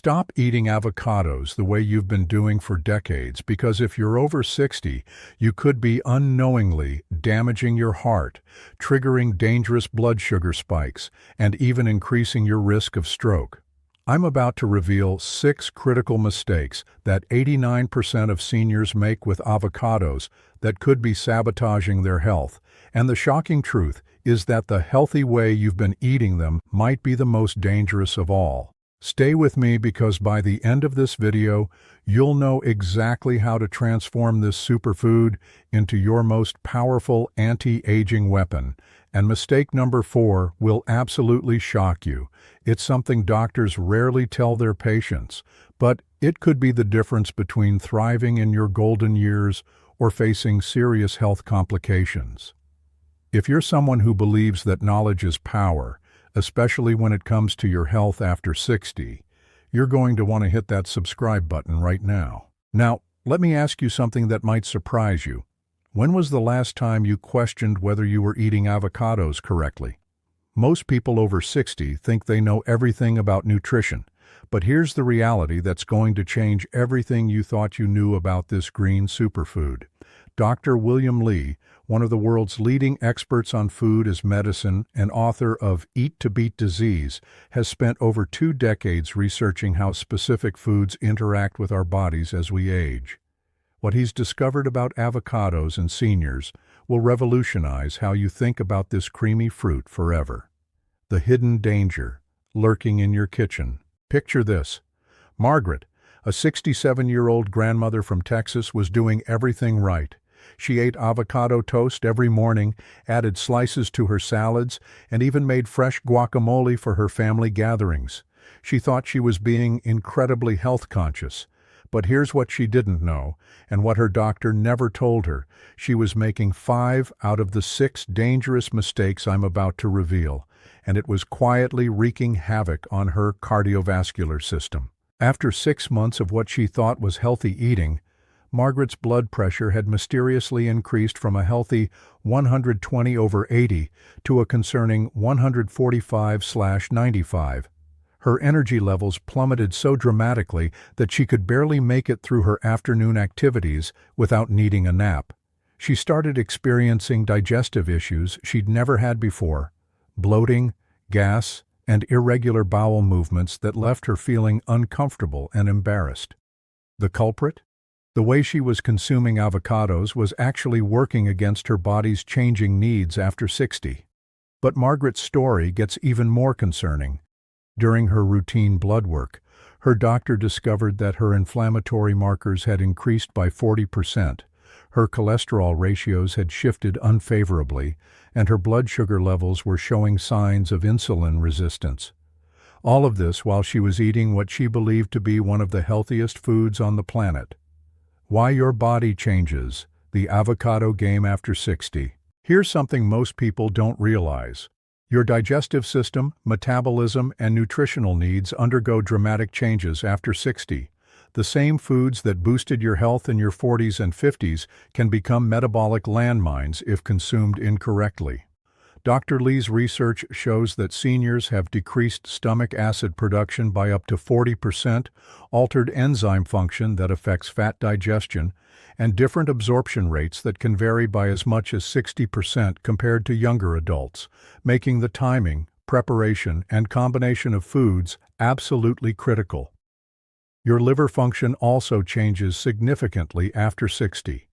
Stop eating avocados the way you've been doing for decades, because if you're over 60, you could be unknowingly damaging your heart, triggering dangerous blood sugar spikes, and even increasing your risk of stroke. I'm about to reveal 6 critical mistakes that 89% of seniors make with avocados that could be sabotaging their health. And the shocking truth is that the healthy way you've been eating them might be the most dangerous of all. Stay with me, because by the end of this video, you'll know exactly how to transform this superfood into your most powerful anti-aging weapon. And mistake number 4 will absolutely shock you. It's something doctors rarely tell their patients, but it could be the difference between thriving in your golden years or facing serious health complications. If you're someone who believes that knowledge is power, especially when it comes to your health after 60, you're going to want to hit that subscribe button right now. Now, let me ask you something that might surprise you. When was the last time you questioned whether you were eating avocados correctly? Most people over 60 think they know everything about nutrition, but here's the reality that's going to change everything you thought you knew about this green superfood. Dr. William Li, one of the world's leading experts on food as medicine and author of Eat to Beat Disease, has spent over 2 decades researching how specific foods interact with our bodies as we age. What he's discovered about avocados and seniors will revolutionize how you think about this creamy fruit forever. The hidden danger lurking in your kitchen. Picture this. Margaret, a 67-year-old grandmother from Texas, was doing everything right. She ate avocado toast every morning, added slices to her salads, and even made fresh guacamole for her family gatherings. She thought she was being incredibly health conscious. But here's what she didn't know, and what her doctor never told her. She was making 5 out of the 6 dangerous mistakes I'm about to reveal, and it was quietly wreaking havoc on her cardiovascular system. After 6 months of what she thought was healthy eating, Margaret's blood pressure had mysteriously increased from a healthy 120/80 to a concerning 145/95. Her energy levels plummeted so dramatically that she could barely make it through her afternoon activities without needing a nap. She started experiencing digestive issues she'd never had before: bloating, gas, and irregular bowel movements that left her feeling uncomfortable and embarrassed. The culprit? The way she was consuming avocados was actually working against her body's changing needs after 60. But Margaret's story gets even more concerning. During her routine blood work, her doctor discovered that her inflammatory markers had increased by 40%, her cholesterol ratios had shifted unfavorably, and her blood sugar levels were showing signs of insulin resistance. All of this while she was eating what she believed to be one of the healthiest foods on the planet. Why your body changes, the avocado game after 60. Here's something most people don't realize. Your digestive system, metabolism, and nutritional needs undergo dramatic changes after 60. The same foods that boosted your health in your 40s and 50s can become metabolic landmines if consumed incorrectly. Dr. Li's research shows that seniors have decreased stomach acid production by up to 40%, altered enzyme function that affects fat digestion, and different absorption rates that can vary by as much as 60% compared to younger adults, making the timing, preparation, and combination of foods absolutely critical. Your liver function also changes significantly after 60.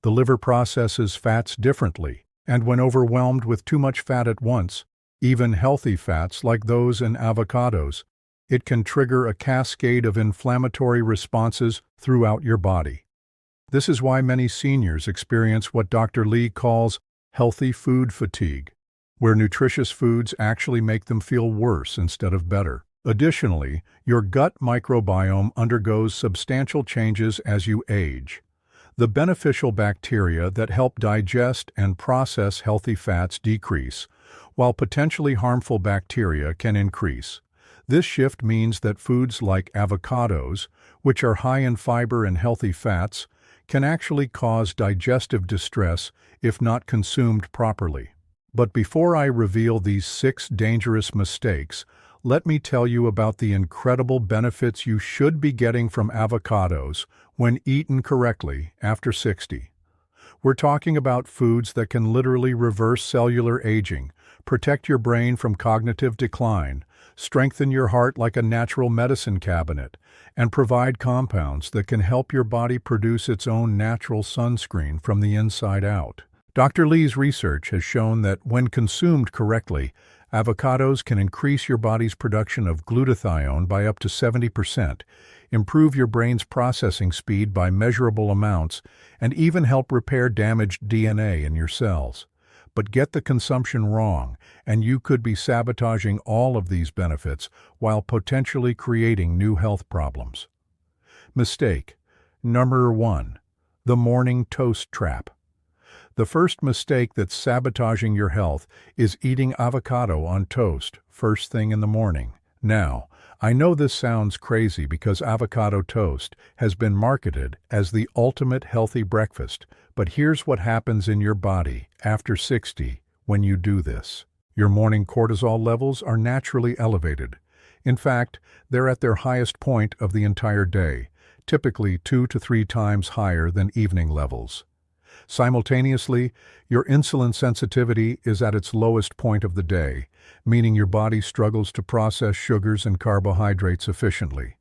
The liver processes fats differently, and when overwhelmed with too much fat at once, even healthy fats like those in avocados, it can trigger a cascade of inflammatory responses throughout your body. This is why many seniors experience what Dr. Li calls healthy food fatigue, where nutritious foods actually make them feel worse instead of better. Additionally, your gut microbiome undergoes substantial changes as you age. The beneficial bacteria that help digest and process healthy fats decrease, while potentially harmful bacteria can increase. This shift means that foods like avocados, which are high in fiber and healthy fats, can actually cause digestive distress if not consumed properly. But before I reveal these 6 dangerous mistakes, let me tell you about the incredible benefits you should be getting from avocados when eaten correctly after 60. We're talking about foods that can literally reverse cellular aging, protect your brain from cognitive decline, strengthen your heart like a natural medicine cabinet, and provide compounds that can help your body produce its own natural sunscreen from the inside out. Dr. Lee's research has shown that when consumed correctly, avocados can increase your body's production of glutathione by up to 70%, improve your brain's processing speed by measurable amounts, and even help repair damaged DNA in your cells. But get the consumption wrong, and you could be sabotaging all of these benefits while potentially creating new health problems. Mistake number 1. The morning toast trap. The first mistake that's sabotaging your health is eating avocado on toast first thing in the morning. Now, I know this sounds crazy because avocado toast has been marketed as the ultimate healthy breakfast, but here's what happens in your body after 60 when you do this. Your morning cortisol levels are naturally elevated. In fact, they're at their highest point of the entire day, typically 2 to 3 times higher than evening levels. Simultaneously, your insulin sensitivity is at its lowest point of the day, meaning your body struggles to process sugars and carbohydrates efficiently.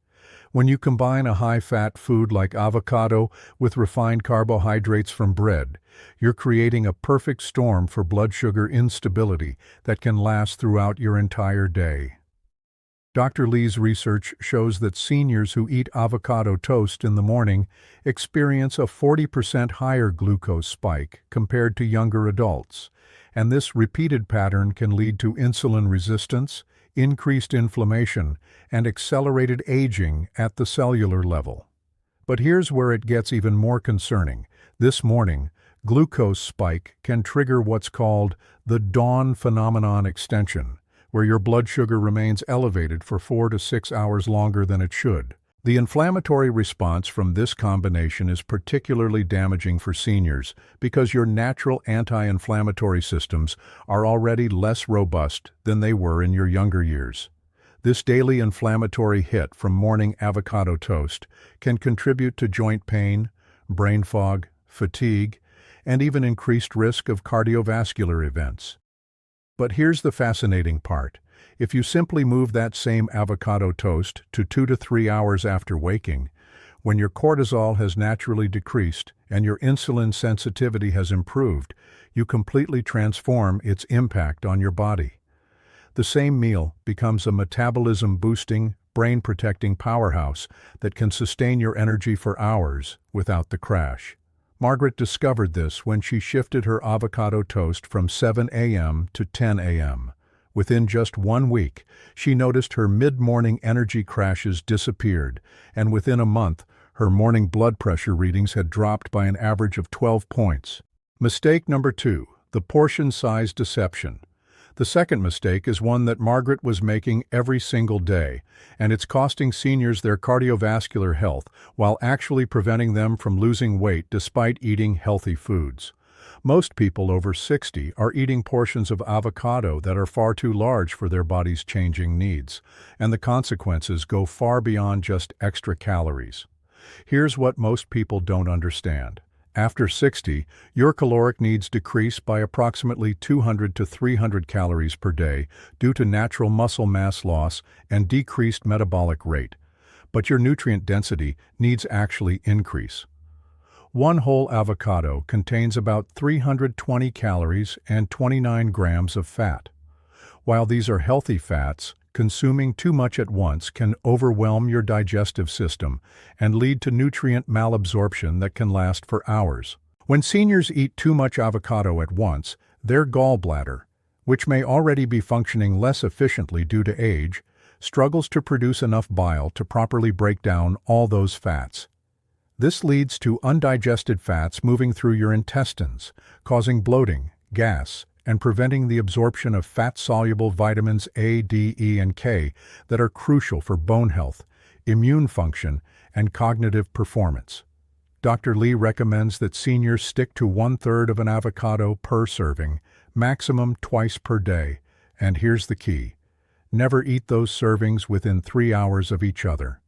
When you combine a high-fat food like avocado with refined carbohydrates from bread, you're creating a perfect storm for blood sugar instability that can last throughout your entire day. Dr. Lee's research shows that seniors who eat avocado toast in the morning experience a 40% higher glucose spike compared to younger adults, and this repeated pattern can lead to insulin resistance, increased inflammation, and accelerated aging at the cellular level. But here's where it gets even more concerning. This morning, glucose spike can trigger what's called the dawn phenomenon extension, where your blood sugar remains elevated for 4 to 6 hours longer than it should. The inflammatory response from this combination is particularly damaging for seniors because your natural anti-inflammatory systems are already less robust than they were in your younger years. This daily inflammatory hit from morning avocado toast can contribute to joint pain, brain fog, fatigue, and even increased risk of cardiovascular events. But here's the fascinating part. If you simply move that same avocado toast to 2 to 3 hours after waking, when your cortisol has naturally decreased and your insulin sensitivity has improved, you completely transform its impact on your body. The same meal becomes a metabolism-boosting, brain-protecting powerhouse that can sustain your energy for hours without the crash. Margaret discovered this when she shifted her avocado toast from 7 a.m. to 10 a.m. Within just 1 week, she noticed her mid-morning energy crashes disappeared, and within a month, her morning blood pressure readings had dropped by an average of 12 points. Mistake number 2, the portion size deception. The second mistake is one that Margaret was making every single day, and it's costing seniors their cardiovascular health while actually preventing them from losing weight despite eating healthy foods. Most people over 60 are eating portions of avocado that are far too large for their body's changing needs, and the consequences go far beyond just extra calories. Here's what most people don't understand. After 60, your caloric needs decrease by approximately 200 to 300 calories per day due to natural muscle mass loss and decreased metabolic rate. But your nutrient density needs actually increase. One whole avocado contains about 320 calories and 29 grams of fat. While these are healthy fats, consuming too much at once can overwhelm your digestive system and lead to nutrient malabsorption that can last for hours. When seniors eat too much avocado at once, their gallbladder, which may already be functioning less efficiently due to age, struggles to produce enough bile to properly break down all those fats. This leads to undigested fats moving through your intestines, causing bloating, gas, and preventing the absorption of fat-soluble vitamins A, D, E, and K that are crucial for bone health, immune function, and cognitive performance. Dr. Lee recommends that seniors stick to 1/3 of an avocado per serving, maximum twice per day, and here's the key. Never eat those servings within 3 hours of each other.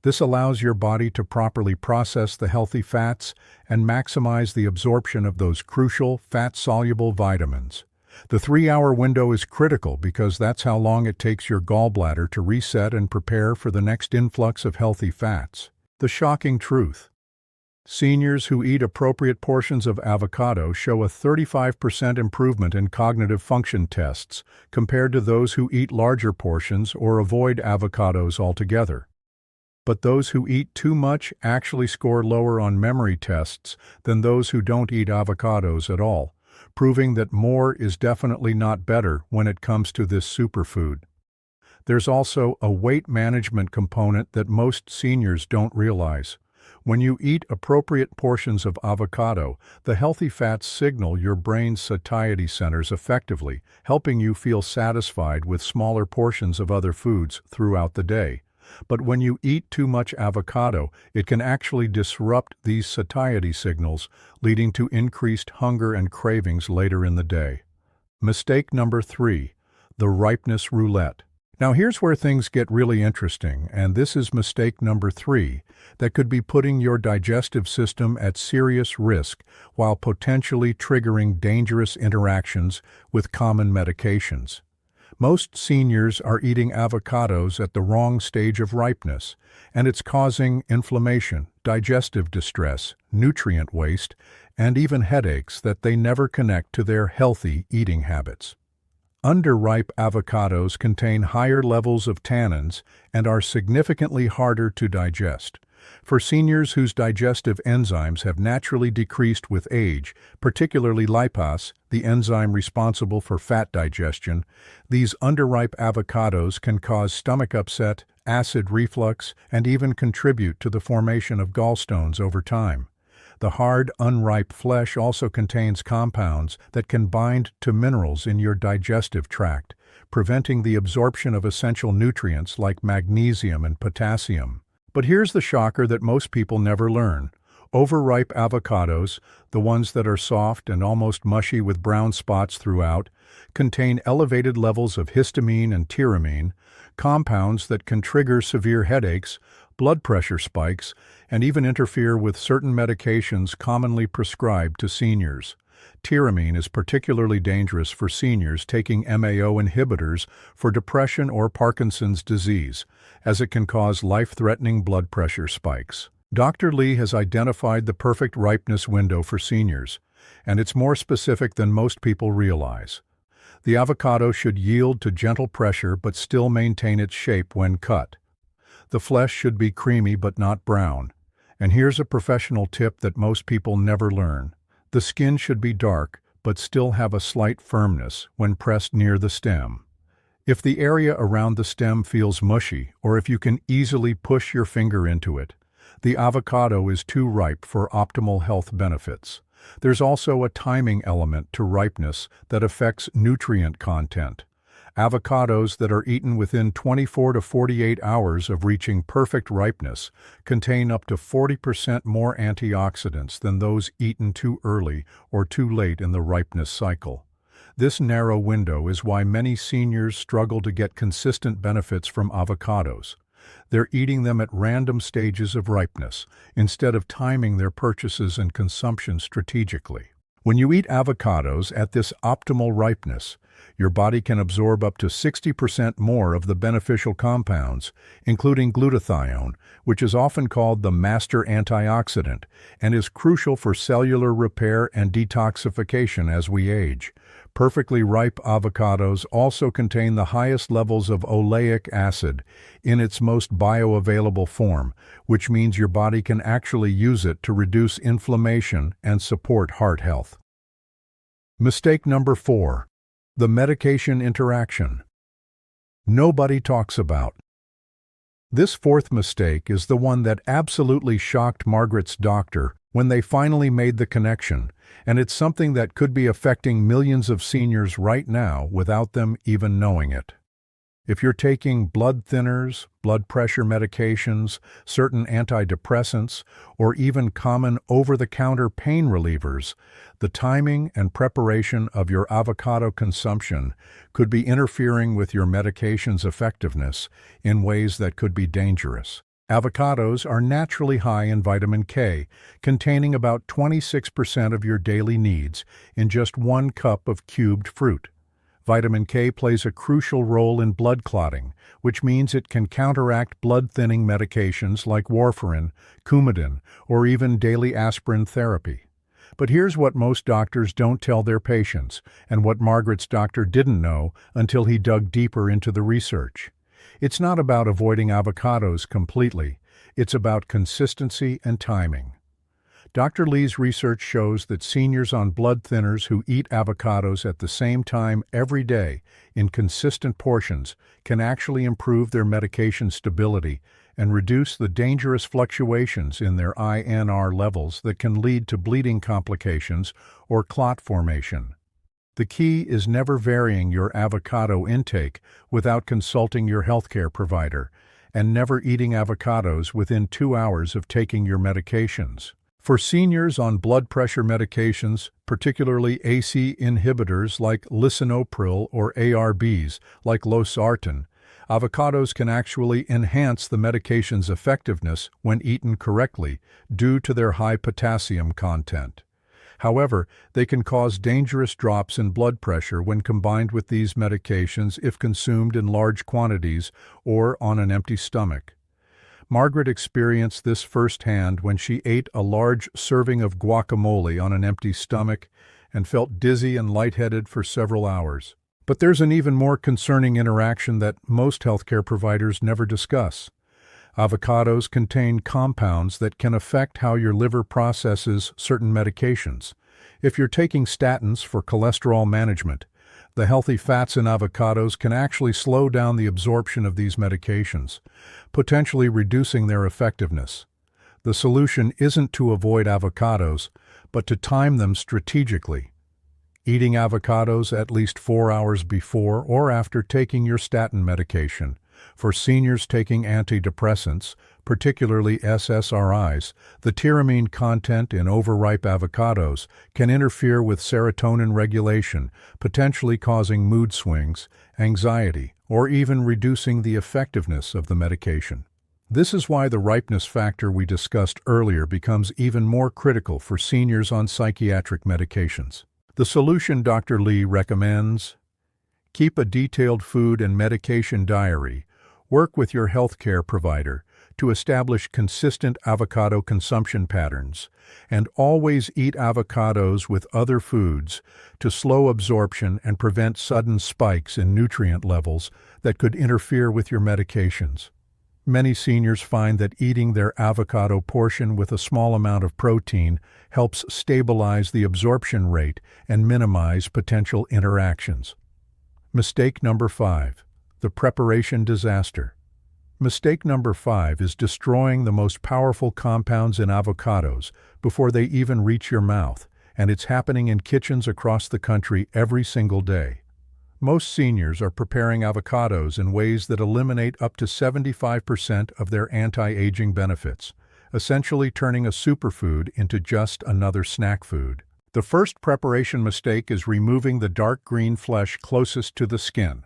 This allows your body to properly process the healthy fats and maximize the absorption of those crucial fat-soluble vitamins. The 3-hour window is critical because that's how long it takes your gallbladder to reset and prepare for the next influx of healthy fats. The shocking truth. Seniors who eat appropriate portions of avocado show a 35% improvement in cognitive function tests compared to those who eat larger portions or avoid avocados altogether. But those who eat too much actually score lower on memory tests than those who don't eat avocados at all, proving that more is definitely not better when it comes to this superfood. There's also a weight management component that most seniors don't realize. When you eat appropriate portions of avocado, the healthy fats signal your brain's satiety centers effectively, helping you feel satisfied with smaller portions of other foods throughout the day. But when you eat too much avocado, it can actually disrupt these satiety signals, leading to increased hunger and cravings later in the day. Mistake number 3, the ripeness roulette. Now here's where things get really interesting, and this is mistake number 3 that could be putting your digestive system at serious risk while potentially triggering dangerous interactions with common medications. Most seniors are eating avocados at the wrong stage of ripeness, and it's causing inflammation, digestive distress, nutrient waste, and even headaches that they never connect to their healthy eating habits. Underripe avocados contain higher levels of tannins and are significantly harder to digest. For seniors whose digestive enzymes have naturally decreased with age, particularly lipase, the enzyme responsible for fat digestion, these underripe avocados can cause stomach upset, acid reflux, and even contribute to the formation of gallstones over time. The hard, unripe flesh also contains compounds that can bind to minerals in your digestive tract, preventing the absorption of essential nutrients like magnesium and potassium. But here's the shocker that most people never learn. Overripe avocados, the ones that are soft and almost mushy with brown spots throughout, contain elevated levels of histamine and tyramine, compounds that can trigger severe headaches, blood pressure spikes, and even interfere with certain medications commonly prescribed to seniors. Tyramine is particularly dangerous for seniors taking MAO inhibitors for depression or Parkinson's disease, as it can cause life-threatening blood pressure spikes. Dr. Lee has identified the perfect ripeness window for seniors, and it's more specific than most people realize. The avocado should yield to gentle pressure but still maintain its shape when cut. The flesh should be creamy but not brown. And here's a professional tip that most people never learn. The skin should be dark, but still have a slight firmness when pressed near the stem. If the area around the stem feels mushy, or if you can easily push your finger into it, the avocado is too ripe for optimal health benefits. There's also a timing element to ripeness that affects nutrient content. Avocados that are eaten within 24 to 48 hours of reaching perfect ripeness contain up to 40% more antioxidants than those eaten too early or too late in the ripeness cycle. This narrow window is why many seniors struggle to get consistent benefits from avocados. They're eating them at random stages of ripeness, instead of timing their purchases and consumption strategically. When you eat avocados at this optimal ripeness, your body can absorb up to 60% more of the beneficial compounds, including glutathione, which is often called the master antioxidant and is crucial for cellular repair and detoxification as we age. Perfectly ripe avocados also contain the highest levels of oleic acid in its most bioavailable form, which means your body can actually use it to reduce inflammation and support heart health. Mistake number 4. The medication interaction. Nobody talks about. This fourth mistake is the one that absolutely shocked Margaret's doctor when they finally made the connection, and it's something that could be affecting millions of seniors right now without them even knowing it. If you're taking blood thinners, blood pressure medications, certain antidepressants, or even common over-the-counter pain relievers, the timing and preparation of your avocado consumption could be interfering with your medication's effectiveness in ways that could be dangerous. Avocados are naturally high in vitamin K, containing about 26% of your daily needs in just 1 cup of cubed fruit. Vitamin K plays a crucial role in blood clotting, which means it can counteract blood-thinning medications like warfarin, Coumadin, or even daily aspirin therapy. But here's what most doctors don't tell their patients, and what Margaret's doctor didn't know until he dug deeper into the research. It's not about avoiding avocados completely. It's about consistency and timing. Dr. Lee's research shows that seniors on blood thinners who eat avocados at the same time every day in consistent portions can actually improve their medication stability and reduce the dangerous fluctuations in their INR levels that can lead to bleeding complications or clot formation. The key is never varying your avocado intake without consulting your healthcare provider, and never eating avocados within 2 hours of taking your medications. For seniors on blood pressure medications, particularly ACE inhibitors like lisinopril or ARBs like losartan, avocados can actually enhance the medication's effectiveness when eaten correctly due to their high potassium content. However, they can cause dangerous drops in blood pressure when combined with these medications if consumed in large quantities or on an empty stomach. Margaret experienced this firsthand when she ate a large serving of guacamole on an empty stomach and felt dizzy and lightheaded for several hours. But there's an even more concerning interaction that most healthcare providers never discuss. Avocados contain compounds that can affect how your liver processes certain medications. If you're taking statins for cholesterol management, the healthy fats in avocados can actually slow down the absorption of these medications, potentially reducing their effectiveness. The solution isn't to avoid avocados, but to time them strategically. Eating avocados at least 4 hours before or after taking your statin medication. For seniors taking antidepressants, particularly SSRIs, the tyramine content in overripe avocados can interfere with serotonin regulation, potentially causing mood swings, anxiety, or even reducing the effectiveness of the medication. This is why the ripeness factor we discussed earlier becomes even more critical for seniors on psychiatric medications. The solution Dr. Lee recommends: keep a detailed food and medication diary. Work with your healthcare provider to establish consistent avocado consumption patterns, and always eat avocados with other foods to slow absorption and prevent sudden spikes in nutrient levels that could interfere with your medications. Many seniors find that eating their avocado portion with a small amount of protein helps stabilize the absorption rate and minimize potential interactions. Mistake number 5. The preparation disaster. Mistake number 5 is destroying the most powerful compounds in avocados before they even reach your mouth, and it's happening in kitchens across the country every single day. Most seniors are preparing avocados in ways that eliminate up to 75% of their anti-aging benefits, essentially turning a superfood into just another snack food. The first preparation mistake is removing the dark green flesh closest to the skin.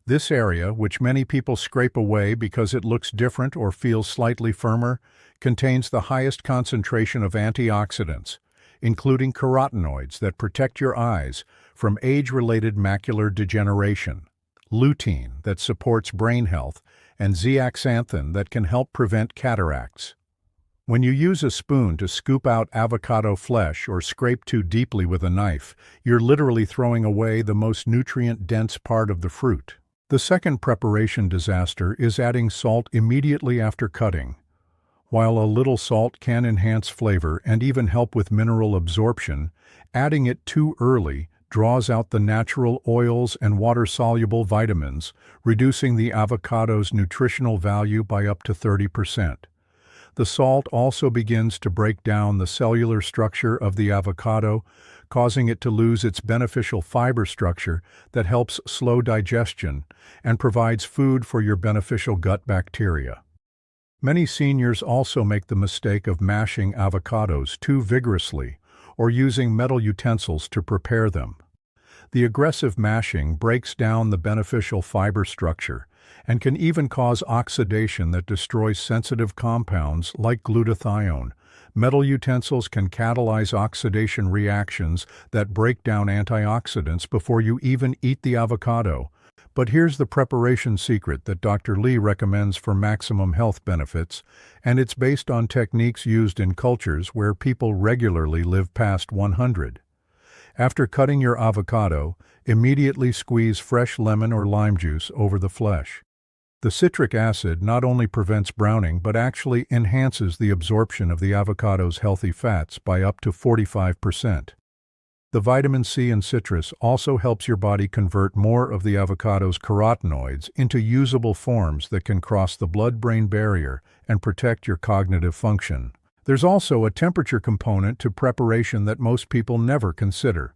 This area, which many people scrape away because it looks different or feels slightly firmer, contains the highest concentration of antioxidants, including carotenoids that protect your eyes from age-related macular degeneration, lutein that supports brain health, and zeaxanthin that can help prevent cataracts. When you use a spoon to scoop out avocado flesh or scrape too deeply with a knife, you're literally throwing away the most nutrient-dense part of the fruit. The second preparation disaster is adding salt immediately after cutting. While a little salt can enhance flavor and even help with mineral absorption, adding it too early draws out the natural oils and water-soluble vitamins, reducing the avocado's nutritional value by up to 30%. The salt also begins to break down the cellular structure of the avocado, causing it to lose its beneficial fiber structure that helps slow digestion and provides food for your beneficial gut bacteria. Many seniors also make the mistake of mashing avocados too vigorously or using metal utensils to prepare them. The aggressive mashing breaks down the beneficial fiber structure and can even cause oxidation that destroys sensitive compounds like glutathione. Metal utensils can catalyze oxidation reactions that break down antioxidants before you even eat the avocado. But here's the preparation secret that Dr. Lee recommends for maximum health benefits, and it's based on techniques used in cultures where people regularly live past 100. After cutting your avocado, immediately squeeze fresh lemon or lime juice over the flesh. The citric acid not only prevents browning but actually enhances the absorption of the avocado's healthy fats by up to 45%. The vitamin C in citrus also helps your body convert more of the avocado's carotenoids into usable forms that can cross the blood-brain barrier and protect your cognitive function. There's also a temperature component to preparation that most people never consider.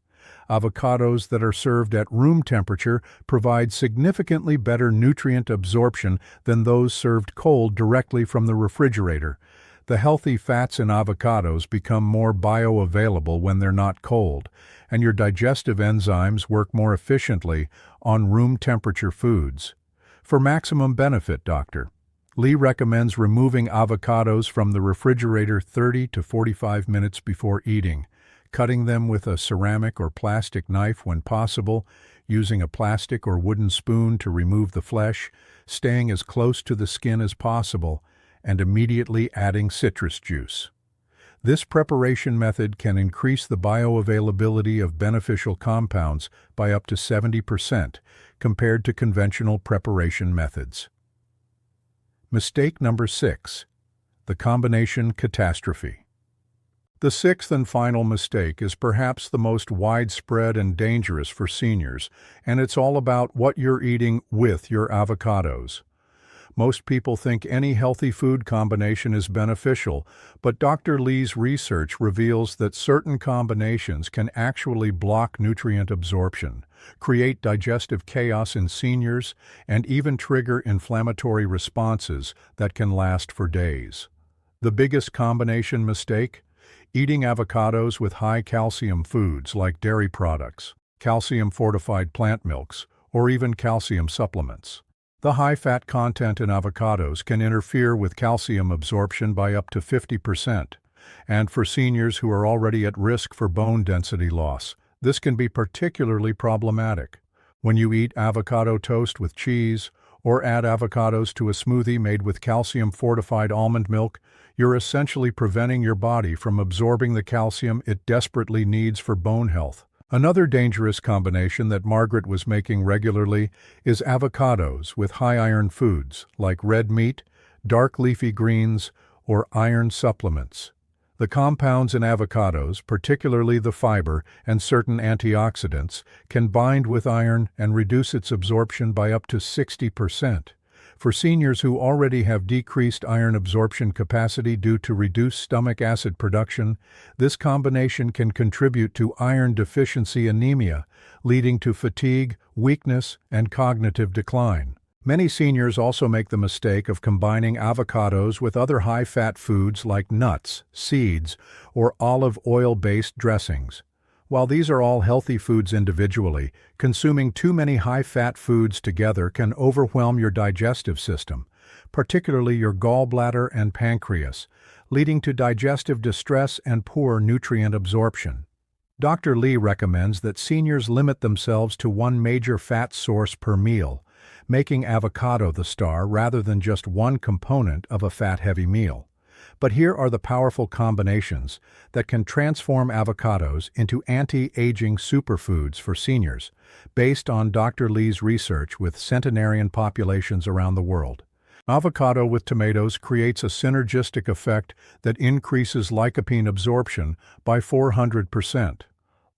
Avocados that are served at room temperature provide significantly better nutrient absorption than those served cold directly from the refrigerator. The healthy fats in avocados become more bioavailable when they're not cold, and your digestive enzymes work more efficiently on room temperature foods. For maximum benefit, Dr. Lee recommends removing avocados from the refrigerator 30 to 45 minutes before eating, cutting them with a ceramic or plastic knife when possible, using a plastic or wooden spoon to remove the flesh, staying as close to the skin as possible, and immediately adding citrus juice. This preparation method can increase the bioavailability of beneficial compounds by up to 70% compared to conventional preparation methods. Mistake number 6. The combination catastrophe. The sixth and final mistake is perhaps the most widespread and dangerous for seniors, and it's all about what you're eating with your avocados. Most people think any healthy food combination is beneficial, but Dr. Lee's research reveals that certain combinations can actually block nutrient absorption, create digestive chaos in seniors, and even trigger inflammatory responses that can last for days. The biggest combination mistake? Eating avocados with high-calcium foods like dairy products, calcium-fortified plant milks, or even calcium supplements. The high-fat content in avocados can interfere with calcium absorption by up to 50%, and for seniors who are already at risk for bone density loss, this can be particularly problematic. When you eat avocado toast with cheese, or add avocados to a smoothie made with calcium-fortified almond milk, you're essentially preventing your body from absorbing the calcium it desperately needs for bone health. Another dangerous combination that Margaret was making regularly is avocados with high-iron foods like red meat, dark leafy greens, or iron supplements. The compounds in avocados, particularly the fiber and certain antioxidants, can bind with iron and reduce its absorption by up to 60%. For seniors who already have decreased iron absorption capacity due to reduced stomach acid production, this combination can contribute to iron deficiency anemia, leading to fatigue, weakness, and cognitive decline. Many seniors also make the mistake of combining avocados with other high-fat foods like nuts, seeds, or olive oil-based dressings. While these are all healthy foods individually, consuming too many high-fat foods together can overwhelm your digestive system, particularly your gallbladder and pancreas, leading to digestive distress and poor nutrient absorption. Dr. Lee recommends that seniors limit themselves to one major fat source per meal, making avocado the star rather than just one component of a fat-heavy meal. But here are the powerful combinations that can transform avocados into anti-aging superfoods for seniors, based on Dr. Lee's research with centenarian populations around the world. Avocado with tomatoes creates a synergistic effect that increases lycopene absorption by 400%.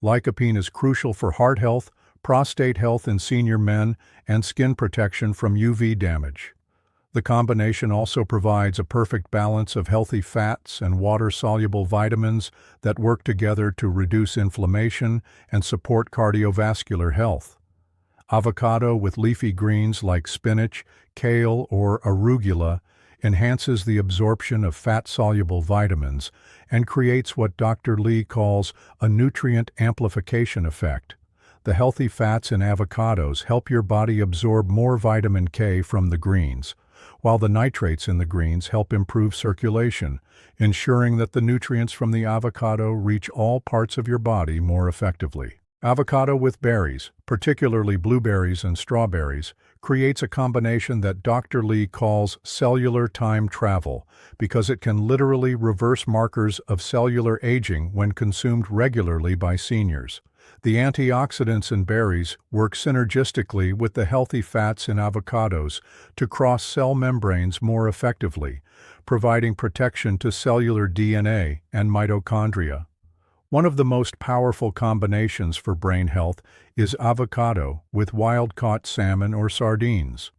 Lycopene is crucial for heart health, prostate health in senior men, and skin protection from UV damage. The combination also provides a perfect balance of healthy fats and water-soluble vitamins that work together to reduce inflammation and support cardiovascular health. Avocado with leafy greens like spinach, kale, or arugula enhances the absorption of fat-soluble vitamins and creates what Dr. Lee calls a nutrient amplification effect. The healthy fats in avocados help your body absorb more vitamin K from the greens, while the nitrates in the greens help improve circulation, ensuring that the nutrients from the avocado reach all parts of your body more effectively. Avocado with berries, particularly blueberries and strawberries, creates a combination that Dr. Lee calls cellular time travel because it can literally reverse markers of cellular aging when consumed regularly by seniors. The antioxidants in berries work synergistically with the healthy fats in avocados to cross cell membranes more effectively, providing protection to cellular DNA and mitochondria. One of the most powerful combinations for brain health is avocado with wild-caught salmon or sardines.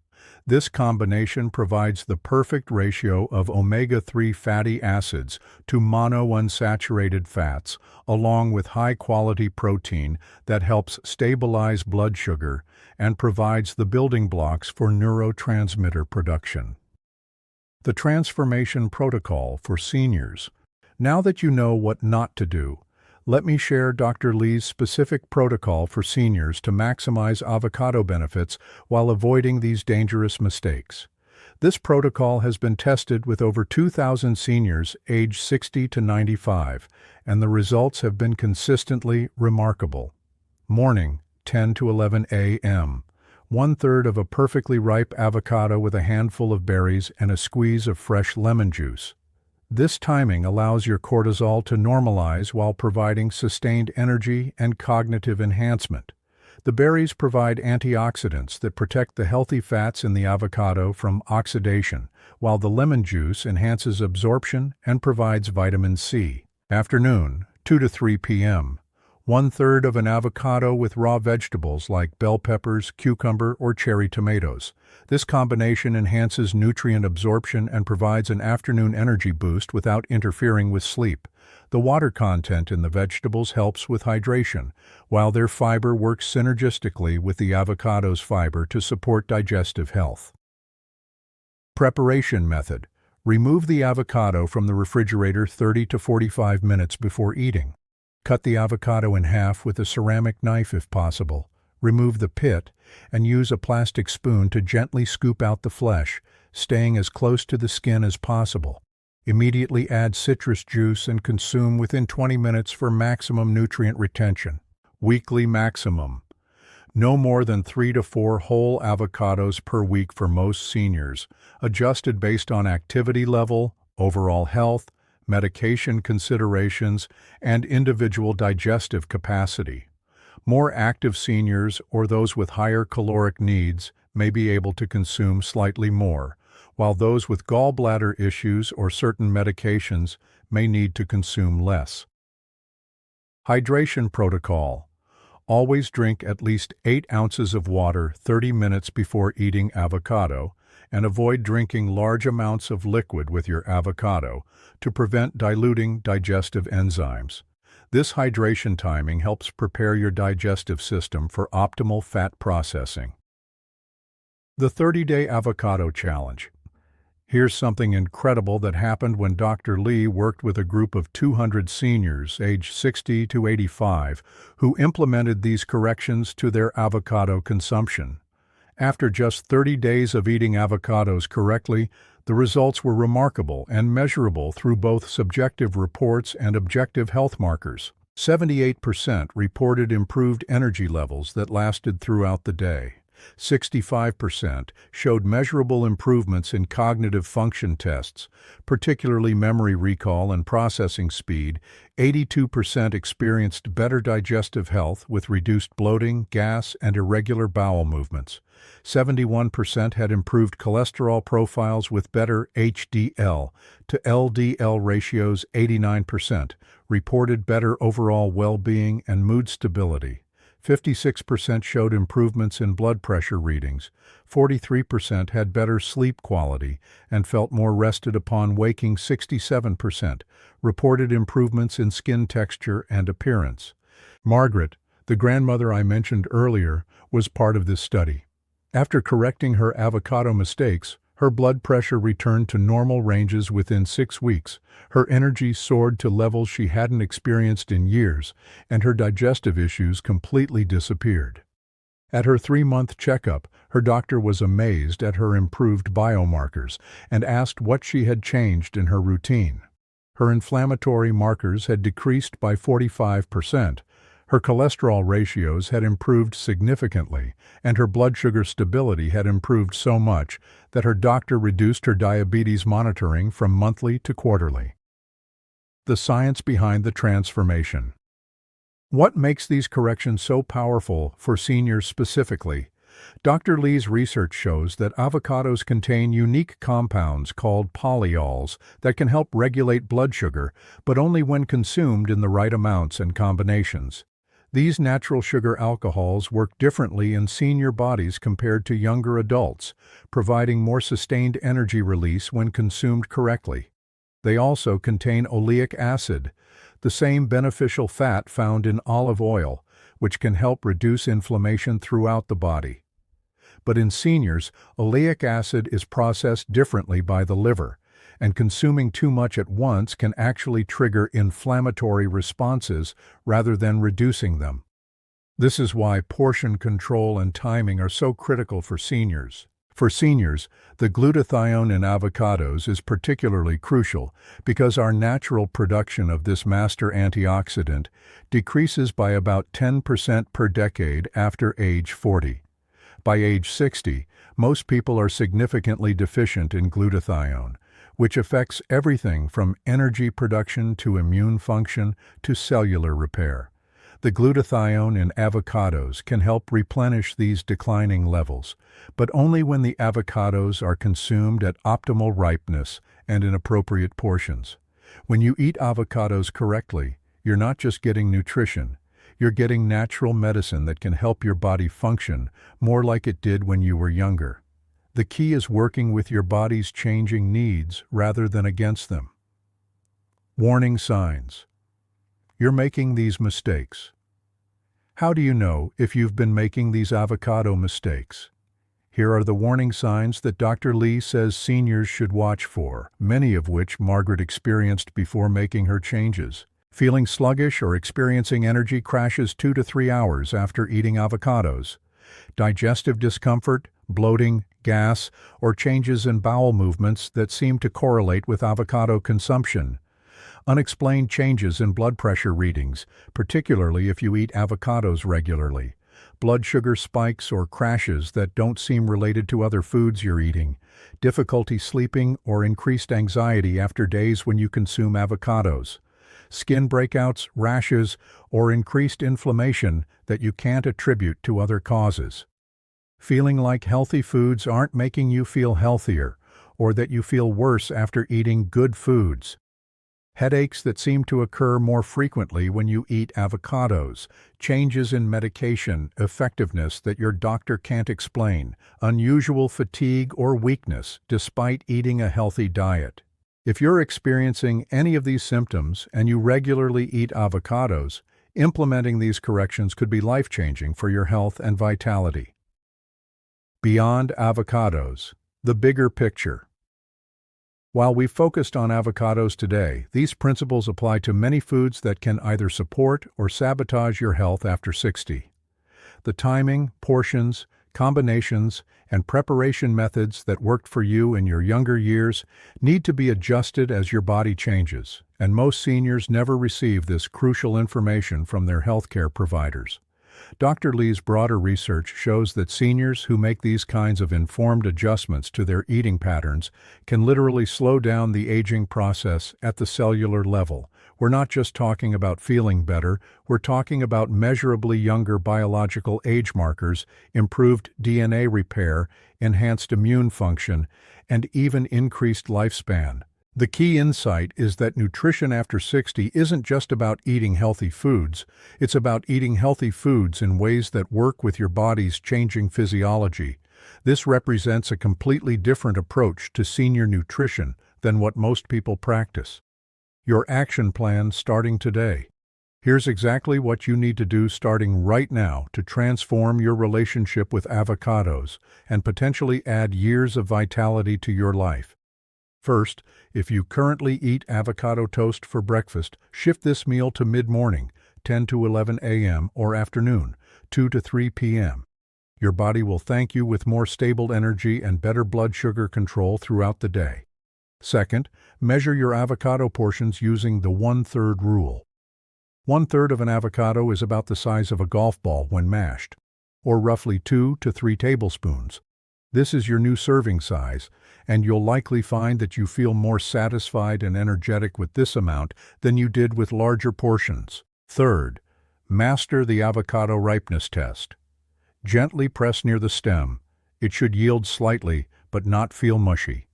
This combination provides the perfect ratio of omega-3 fatty acids to monounsaturated fats, along with high-quality protein that helps stabilize blood sugar and provides the building blocks for neurotransmitter production. The transformation protocol for seniors. Now that you know what not to do, let me share Dr. Lee's specific protocol for seniors to maximize avocado benefits while avoiding these dangerous mistakes. This protocol has been tested with over 2,000 seniors aged 60 to 95, and the results have been consistently remarkable. Morning, 10 to 11 a.m. 1/3 of a perfectly ripe avocado with a handful of berries and a squeeze of fresh lemon juice. This timing allows your cortisol to normalize while providing sustained energy and cognitive enhancement. The berries provide antioxidants that protect the healthy fats in the avocado from oxidation, while the lemon juice enhances absorption and provides vitamin C. Afternoon, 2 to 3 p.m. 1/3 of an avocado with raw vegetables like bell peppers, cucumber, or cherry tomatoes. This combination enhances nutrient absorption and provides an afternoon energy boost without interfering with sleep. The water content in the vegetables helps with hydration, while their fiber works synergistically with the avocado's fiber to support digestive health. Preparation method. Remove the avocado from the refrigerator 30 to 45 minutes before eating. Cut the avocado in half with a ceramic knife if possible. Remove the pit and use a plastic spoon to gently scoop out the flesh, staying as close to the skin as possible. Immediately add citrus juice and consume within 20 minutes for maximum nutrient retention. Weekly maximum. No more than 3 to 4 whole avocados per week for most seniors, adjusted based on activity level, overall health, medication considerations, and individual digestive capacity. More active seniors or those with higher caloric needs may be able to consume slightly more, while those with gallbladder issues or certain medications may need to consume less. Hydration protocol. Always drink at least 8 ounces of water 30 minutes before eating avocado, and avoid drinking large amounts of liquid with your avocado to prevent diluting digestive enzymes. This hydration timing helps prepare your digestive system for optimal fat processing. The 30-Day Avocado Challenge. Here's something incredible that happened when Dr. Lee worked with a group of 200 seniors aged 60 to 85 who implemented these corrections to their avocado consumption. After just 30 days of eating avocados correctly, the results were remarkable and measurable through both subjective reports and objective health markers. 78% reported improved energy levels that lasted throughout the day. 65% showed measurable improvements in cognitive function tests, particularly memory recall and processing speed. 82% experienced better digestive health with reduced bloating, gas, and irregular bowel movements. 71% had improved cholesterol profiles with better HDL to LDL ratios. 89% reported better overall well-being and mood stability. 56% showed improvements in blood pressure readings, 43% had better sleep quality and felt more rested upon waking. 67% reported improvements in skin texture and appearance. Margaret, the grandmother I mentioned earlier, was part of this study. After correcting her avocado mistakes, her blood pressure returned to normal ranges within 6 weeks, her energy soared to levels she hadn't experienced in years, and her digestive issues completely disappeared. At her 3-month checkup, her doctor was amazed at her improved biomarkers and asked what she had changed in her routine. Her inflammatory markers had decreased by 45%, her cholesterol ratios had improved significantly, and her blood sugar stability had improved so much that her doctor reduced her diabetes monitoring from monthly to quarterly. The science behind the transformation. What makes these corrections so powerful for seniors specifically? Dr. Lee's research shows that avocados contain unique compounds called polyols that can help regulate blood sugar, but only when consumed in the right amounts and combinations. These natural sugar alcohols work differently in senior bodies compared to younger adults, providing more sustained energy release when consumed correctly. They also contain oleic acid, the same beneficial fat found in olive oil, which can help reduce inflammation throughout the body. But in seniors, oleic acid is processed differently by the liver, and consuming too much at once can actually trigger inflammatory responses rather than reducing them. This is why portion control and timing are so critical for seniors. For seniors, the glutathione in avocados is particularly crucial because our natural production of this master antioxidant decreases by about 10% per decade after age 40. By age 60, most people are significantly deficient in glutathione, which affects everything from energy production to immune function to cellular repair. The glutathione in avocados can help replenish these declining levels, but only when the avocados are consumed at optimal ripeness and in appropriate portions. When you eat avocados correctly, you're not just getting nutrition, you're getting natural medicine that can help your body function more like it did when you were younger. The key is working with your body's changing needs rather than against them. Warning signs. You're making these mistakes. How do you know if you've been making these avocado mistakes? Here are the warning signs that Dr. Lee says seniors should watch for, many of which Margaret experienced before making her changes. Feeling sluggish or experiencing energy crashes 2 to 3 hours after eating avocados. Digestive discomfort, bloating, gas, or changes in bowel movements that seem to correlate with avocado consumption. Unexplained changes in blood pressure readings, particularly if you eat avocados regularly. Blood sugar spikes or crashes that don't seem related to other foods you're eating. Difficulty sleeping or increased anxiety after days when you consume avocados. Skin breakouts, rashes, or increased inflammation that you can't attribute to other causes. Feeling like healthy foods aren't making you feel healthier, or that you feel worse after eating good foods. Headaches that seem to occur more frequently when you eat avocados. Changes in medication effectiveness that your doctor can't explain. Unusual fatigue or weakness despite eating a healthy diet. If you're experiencing any of these symptoms and you regularly eat avocados, implementing these corrections could be life-changing for your health and vitality. Beyond avocados, the bigger picture. While we've focused on avocados today, these principles apply to many foods that can either support or sabotage your health after 60. The timing, portions, combinations, and preparation methods that worked for you in your younger years need to be adjusted as your body changes, and most seniors never receive this crucial information from their healthcare providers. Dr. Lee's broader research shows that seniors who make these kinds of informed adjustments to their eating patterns can literally slow down the aging process at the cellular level. We're not just talking about feeling better, we're talking about measurably younger biological age markers, improved DNA repair, enhanced immune function, and even increased lifespan. The key insight is that nutrition after 60 isn't just about eating healthy foods, it's about eating healthy foods in ways that work with your body's changing physiology. This represents a completely different approach to senior nutrition than what most people practice. Your action plan starting today. Here's exactly what you need to do starting right now to transform your relationship with avocados and potentially add years of vitality to your life. First, if you currently eat avocado toast for breakfast, shift this meal to mid-morning, 10 to 11 a.m. or afternoon, 2 to 3 p.m. Your body will thank you with more stable energy and better blood sugar control throughout the day. Second, measure your avocado portions using the 1/3 rule. 1/3 of an avocado is about the size of a golf ball when mashed, or roughly 2 to 3 tablespoons. This is your new serving size, and you'll likely find that you feel more satisfied and energetic with this amount than you did with larger portions. Third, master the avocado ripeness test. Gently press near the stem. It should yield slightly, but not feel mushy.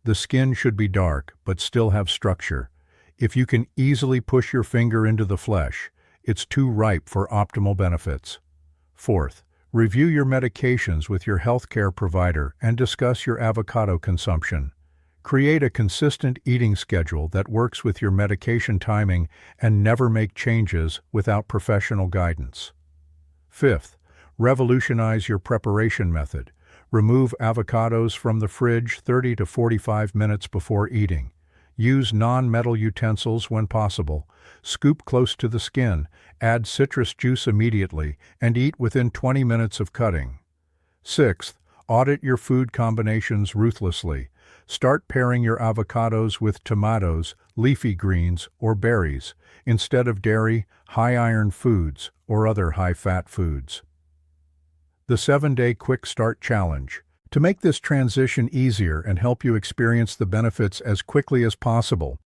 The skin should be dark, but still have structure. If you can easily push your finger into the flesh, it's too ripe for optimal benefits. Fourth, review your medications with your healthcare provider and discuss your avocado consumption. Create a consistent eating schedule that works with your medication timing and never make changes without professional guidance. Fifth, revolutionize your preparation method. Remove avocados from the fridge 30 to 45 minutes before eating. Use non-metal utensils when possible. Scoop close to the skin, add citrus juice immediately, and eat within 20 minutes of cutting. Sixth, audit your food combinations ruthlessly. Start pairing your avocados with tomatoes, leafy greens, or berries, instead of dairy, high-iron foods, or other high-fat foods. The 7-Day Quick Start Challenge. To make this transition easier and help you experience the benefits as quickly as possible,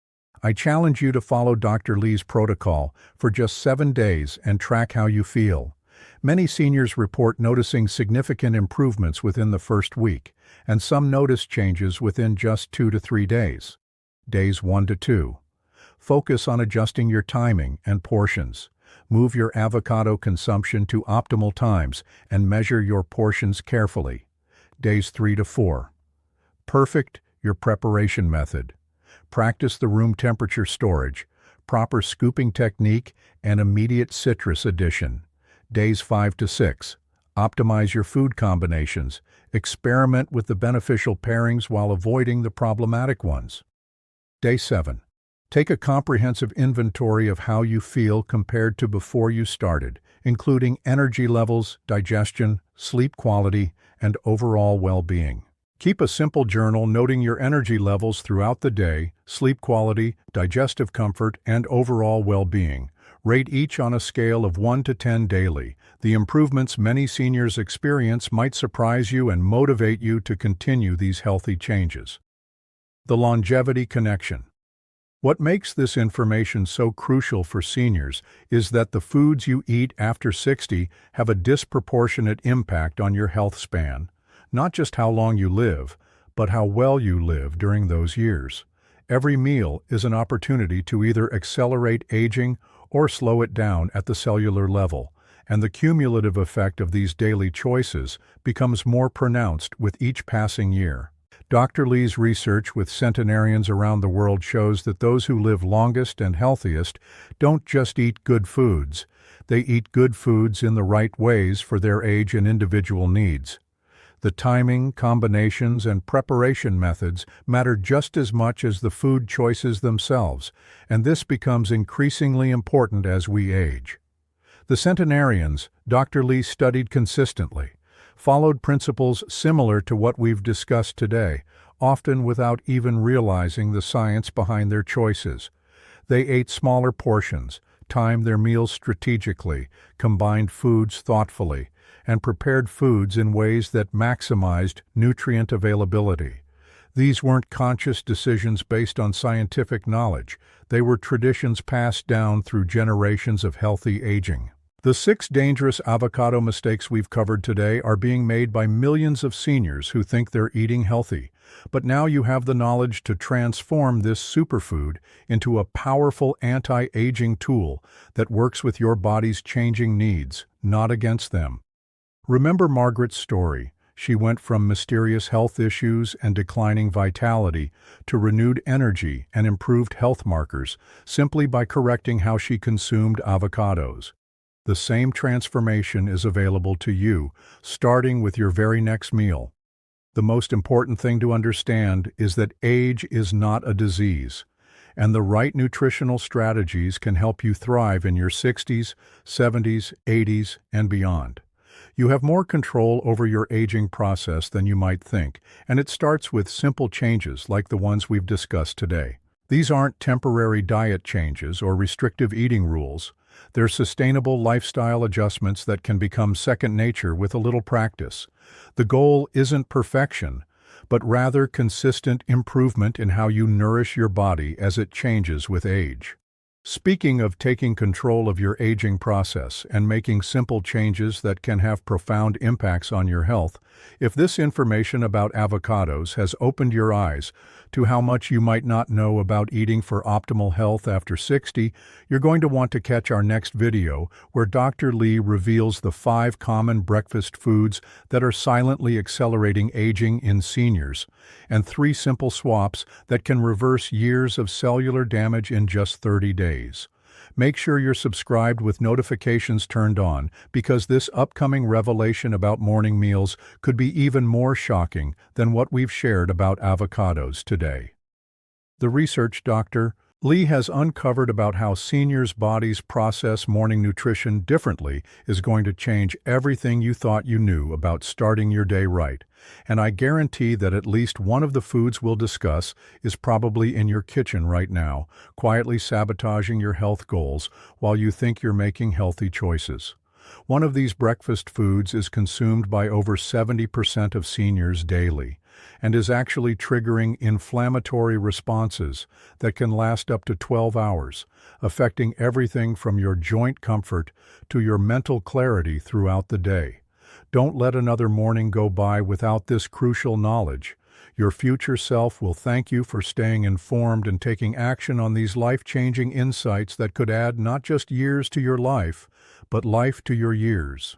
I challenge you to follow Dr. Lee's protocol for just 7 days and track how you feel. Many seniors report noticing significant improvements within the first week, and some notice changes within just 2 to 3 days. Days 1 to 2. Focus on adjusting your timing and portions. Move your avocado consumption to optimal times and measure your portions carefully. Days 3 to 4. Perfect your preparation method. Practice the room temperature storage, proper scooping technique, and immediate citrus addition. Days 5 to 6. Optimize your food combinations. Experiment with the beneficial pairings while avoiding the problematic ones. Day 7. Take a comprehensive inventory of how you feel compared to before you started, including energy levels, digestion, sleep quality, and overall well-being. Keep a simple journal noting your energy levels throughout the day, sleep quality, digestive comfort, and overall well-being. Rate each on a scale of 1 to 10 daily. The improvements many seniors experience might surprise you and motivate you to continue these healthy changes. The longevity connection. What makes this information so crucial for seniors is that the foods you eat after 60 have a disproportionate impact on your health span, not just how long you live, but how well you live during those years. Every meal is an opportunity to either accelerate aging or slow it down at the cellular level, and the cumulative effect of these daily choices becomes more pronounced with each passing year. Dr. Lee's research with centenarians around the world shows that those who live longest and healthiest don't just eat good foods, they eat good foods in the right ways for their age and individual needs. The timing, combinations, and preparation methods matter just as much as the food choices themselves, and this becomes increasingly important as we age. The centenarians Dr. Lee studied consistently followed principles similar to what we've discussed today, often without even realizing the science behind their choices. They ate smaller portions, timed their meals strategically, combined foods thoughtfully, and prepared foods in ways that maximized nutrient availability. These weren't conscious decisions based on scientific knowledge. They were traditions passed down through generations of healthy aging. The 6 dangerous avocado mistakes we've covered today are being made by millions of seniors who think they're eating healthy. But now you have the knowledge to transform this superfood into a powerful anti-aging tool that works with your body's changing needs, not against them. Remember Margaret's story. She went from mysterious health issues and declining vitality to renewed energy and improved health markers simply by correcting how she consumed avocados. The same transformation is available to you, starting with your very next meal. The most important thing to understand is that age is not a disease, and the right nutritional strategies can help you thrive in your 60s, 70s, 80s, and beyond. You have more control over your aging process than you might think, and it starts with simple changes like the ones we've discussed today. These aren't temporary diet changes or restrictive eating rules. They're sustainable lifestyle adjustments that can become second nature with a little practice. The goal isn't perfection, but rather consistent improvement in how you nourish your body as it changes with age. Speaking of taking control of your aging process and making simple changes that can have profound impacts on your health, if this information about avocados has opened your eyes to how much you might not know about eating for optimal health after 60, you're going to want to catch our next video where Dr. Lee reveals the 5 common breakfast foods that are silently accelerating aging in seniors, and 3 simple swaps that can reverse years of cellular damage in just 30 days. Make sure you're subscribed with notifications turned on because this upcoming revelation about morning meals could be even more shocking than what we've shared about avocados today. The research Dr. Lee has uncovered about how seniors' bodies process morning nutrition differently is going to change everything you thought you knew about starting your day right. And I guarantee that at least one of the foods we'll discuss is probably in your kitchen right now, quietly sabotaging your health goals while you think you're making healthy choices. One of these breakfast foods is consumed by over 70% of seniors daily and is actually triggering inflammatory responses that can last up to 12 hours, affecting everything from your joint comfort to your mental clarity throughout the day. Don't let another morning go by without this crucial knowledge. Your future self will thank you for staying informed and taking action on these life-changing insights that could add not just years to your life, but life to your years.